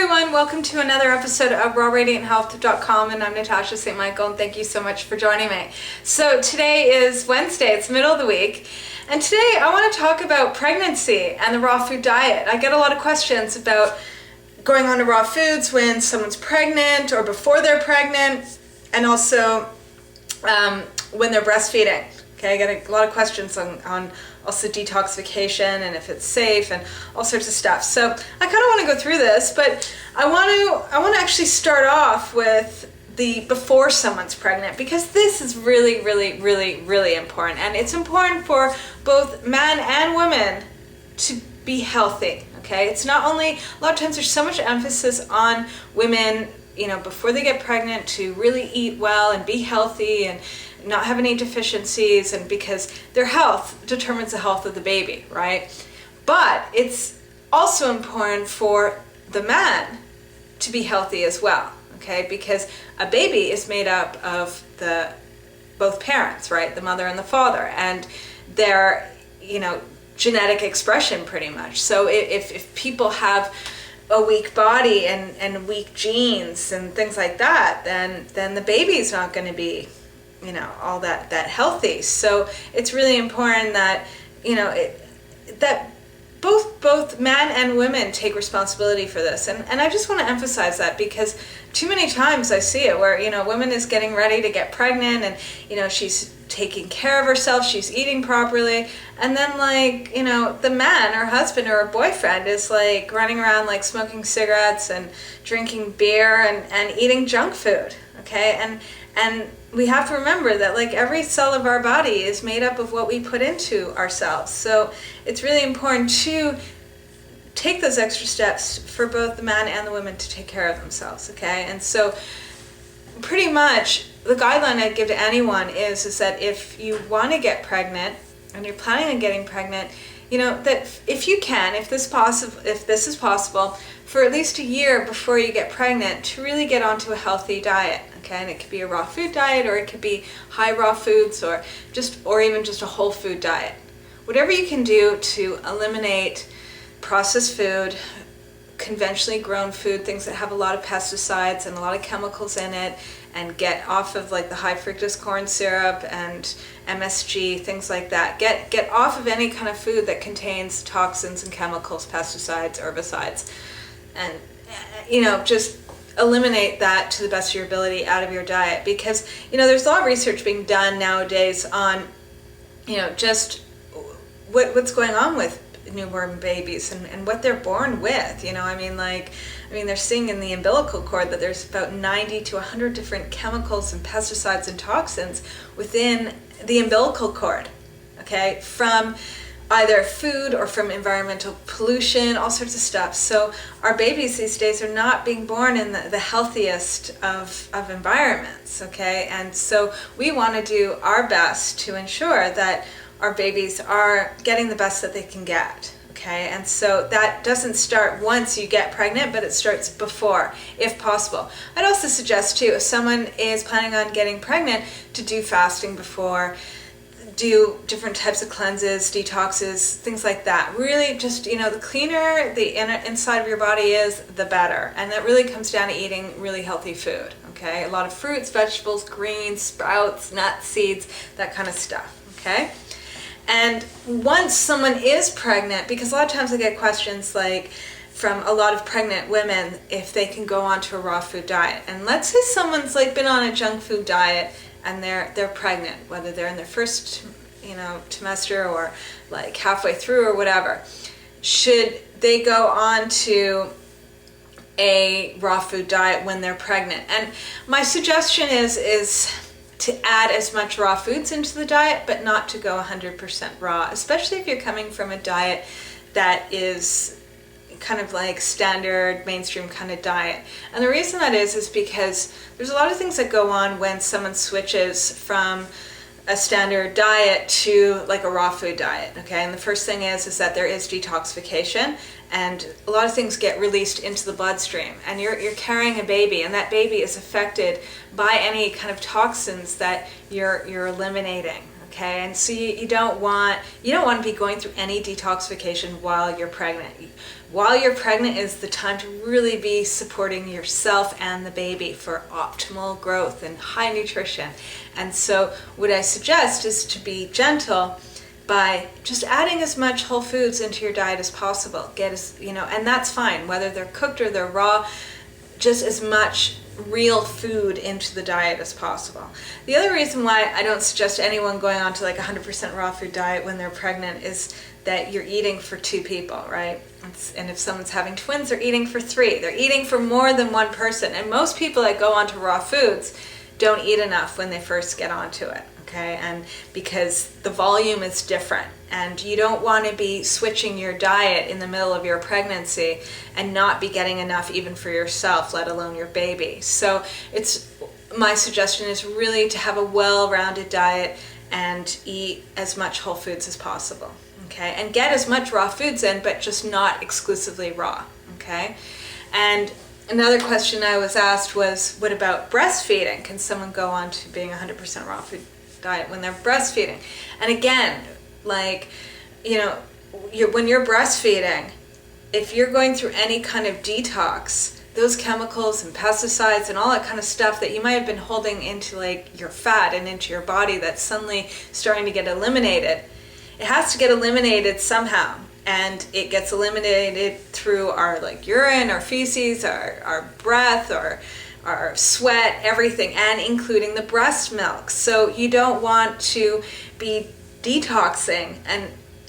everyone, welcome to another episode of rawradianthealth.com, and I'm Natasha St. Michael, and thank you so much for joining me. So today is Wednesday, it's the middle of the week, and today I want to talk about pregnancy and the raw food diet. I get a lot of questions about going on to raw foods when someone's pregnant or before they're pregnant, and also when they're breastfeeding. Okay, I get a lot of questions on also detoxification and if it's safe and all sorts of stuff. So I kind of want to go through this, but I want to actually start off with the before someone's pregnant, because this is really, really, really, really important. And it's important for both men and women to be healthy. Okay, it's not only, a lot of times there's so much emphasis on women, you know, before they get pregnant to really eat well and be healthy and not have any deficiencies, and because their health determines the health of the baby, right? But it's also important for the man to be healthy as well, okay? Because a baby is made up of both parents, right? The mother and the father, and their, genetic expression pretty much. So if people have a weak body and weak genes and things like that, then the baby's not going to be all that healthy. So it's really important that that both men and women take responsibility for this, and I just want to emphasize that, because too many times I see it where women is getting ready to get pregnant, and she's taking care of herself, she's eating properly, and then the man, her husband or her boyfriend, is running around smoking cigarettes and drinking beer and eating junk food. Okay, and we have to remember that every cell of our body is made up of what we put into ourselves. So it's really important to take those extra steps for both the man and the woman to take care of themselves. Okay, and so pretty much the guideline I'd give to anyone is that if you want to get pregnant and you're planning on getting pregnant, that if you can, if this is possible, for at least a year before you get pregnant, to really get onto a healthy diet. Okay, and it could be a raw food diet, or it could be high raw foods, or even just a whole food diet. Whatever you can do to eliminate processed food, conventionally grown food, things that have a lot of pesticides and a lot of chemicals in it, and get off of the high fructose corn syrup and MSG, things like that. Get off of any kind of food that contains toxins and chemicals, pesticides, herbicides, and just eliminate that to the best of your ability out of your diet. Because there's a lot of research being done nowadays on just what's going on with newborn babies and what they're born with. They're seeing in the umbilical cord that there's about 90 to 100 different chemicals and pesticides and toxins within the umbilical cord, okay, from either food or from environmental pollution, all sorts of stuff. So our babies these days are not being born in the healthiest of environments, okay? And so we want to do our best to ensure that our babies are getting the best that they can get, okay? And so that doesn't start once you get pregnant, but it starts before, if possible. I'd also suggest too, if someone is planning on getting pregnant, to do fasting before, do different types of cleanses, detoxes, things like that. Really just, the cleaner the inside of your body is, the better. And that really comes down to eating really healthy food, okay? A lot of fruits, vegetables, greens, sprouts, nuts, seeds, that kind of stuff, okay? And once someone is pregnant, because a lot of times I get questions from a lot of pregnant women if they can go on to a raw food diet. And let's say someone's been on a junk food diet and they're pregnant, whether they're in their first trimester or halfway through or whatever. Should they go on to a raw food diet when they're pregnant? And my suggestion is to add as much raw foods into the diet, but not to go 100% raw, especially if you're coming from a diet that is kind of standard mainstream kind of diet. And the reason that is because there's a lot of things that go on when someone switches from a standard diet to a raw food diet, okay? And the first thing is that there is detoxification, and a lot of things get released into the bloodstream, and you're carrying a baby, and that baby is affected by any kind of toxins that you're eliminating, Okay, and so you don't want to be going through any detoxification while you're pregnant. While you're pregnant is the time to really be supporting yourself and the baby for optimal growth and high nutrition. And so what I suggest is to be gentle by just adding as much whole foods into your diet as possible. And that's fine, whether they're cooked or they're raw, just as much real food into the diet as possible. The other reason why I don't suggest anyone going on to like 100% raw food diet when they're pregnant is that you're eating for 2 people, right? And if someone's having twins, they're eating for 3. They're eating for more than one person. And most people that go onto raw foods don't eat enough when they first get onto it, okay? And because the volume is different, and you don't want to be switching your diet in the middle of your pregnancy and not be getting enough even for yourself, let alone your baby. So my suggestion is really to have a well-rounded diet and eat as much whole foods as possible, okay? And get as much raw foods in, but just not exclusively raw, okay? And another question I was asked was, what about breastfeeding? Can someone go on to being 100% raw food diet when they're breastfeeding? And again, when you're breastfeeding, if you're going through any kind of detox, those chemicals and pesticides and all that kind of stuff that you might have been holding into like your fat and into your body that's suddenly starting to get eliminated, it has to get eliminated somehow. And it gets eliminated through our like urine, our feces, our breath, our sweat, everything, and including the breast milk. So you don't want to be detoxing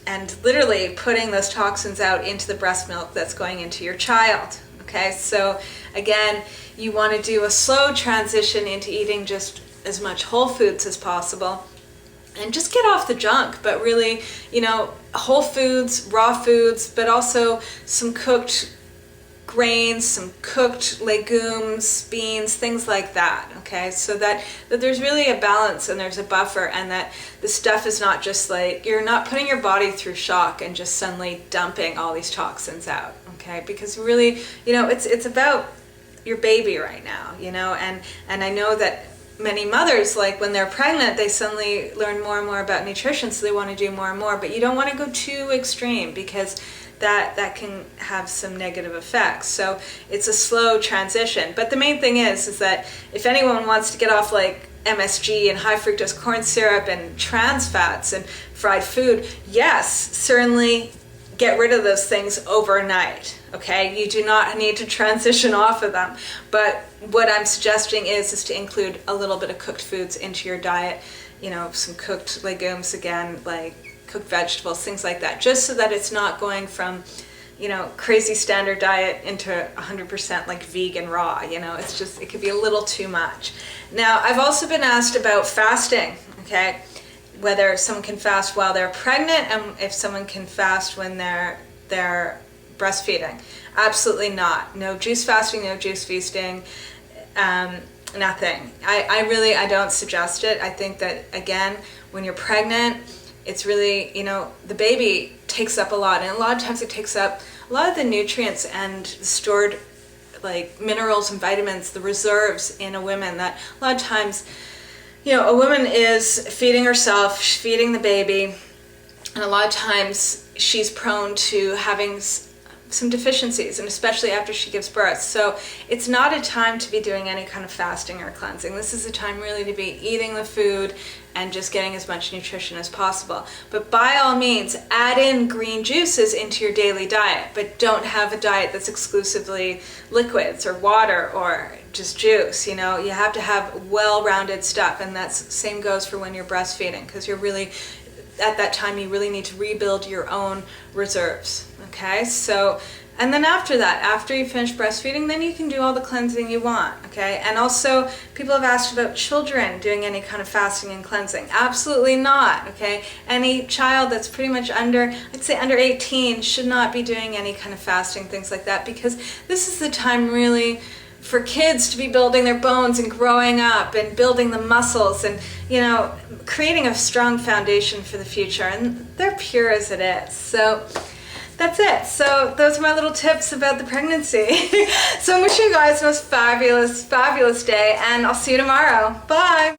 and literally putting those toxins out into the breast milk that's going into your child. Okay, so again, you want to do a slow transition into eating just as much whole foods as possible. And just get off the junk, but really, whole foods, raw foods, but also some cooked grains, some cooked legumes, beans, things like that, okay? So that there's really a balance and there's a buffer, and that the stuff is not just like, you're not putting your body through shock and just suddenly dumping all these toxins out, okay? Because really, it's about your baby right now, and I know that many mothers, like when they're pregnant, they suddenly learn more and more about nutrition, so they want to do more and more, but you don't want to go too extreme because that can have some negative effects. So it's a slow transition. But the main thing is that if anyone wants to get off like MSG and high fructose corn syrup and trans fats and fried food, yes, certainly get rid of those things overnight, okay? You do not need to transition off of them. But what I'm suggesting is to include a little bit of cooked foods into your diet, some cooked legumes again, like cooked vegetables, things like that, just so that it's not going from, crazy standard diet into 100% like vegan raw, it could be a little too much. Now, I've also been asked about fasting, okay? Whether someone can fast while they're pregnant and if someone can fast when they're breastfeeding. Absolutely not. No juice fasting, no juice feasting, nothing. I don't suggest it. I think that, again, when you're pregnant, it's really, the baby takes up a lot, and a lot of times it takes up a lot of the nutrients and the stored like minerals and vitamins, the reserves in a woman, that a lot of times, a woman is feeding herself, she's feeding the baby, and a lot of times she's prone to having some deficiencies, and especially after she gives birth. So it's not a time to be doing any kind of fasting or cleansing. This is a time really to be eating the food and just getting as much nutrition as possible. But by all means, add in green juices into your daily diet, but don't have a diet that's exclusively liquids or water or just juice. You have to have well-rounded stuff, and that same goes for when you're breastfeeding, because you're really, at that time, you really need to rebuild your own reserves, okay? So, and then after that, after you finish breastfeeding, then you can do all the cleansing you want, okay? And also, people have asked about children doing any kind of fasting and cleansing. Absolutely not, okay? Any child that's pretty much under 18 should not be doing any kind of fasting, things like that, because this is the time really for kids to be building their bones and growing up and building the muscles and, creating a strong foundation for the future. And they're pure as it is. So that's it. So those are my little tips about the pregnancy. So I'm wishing you guys the most fabulous, fabulous day, and I'll see you tomorrow. Bye.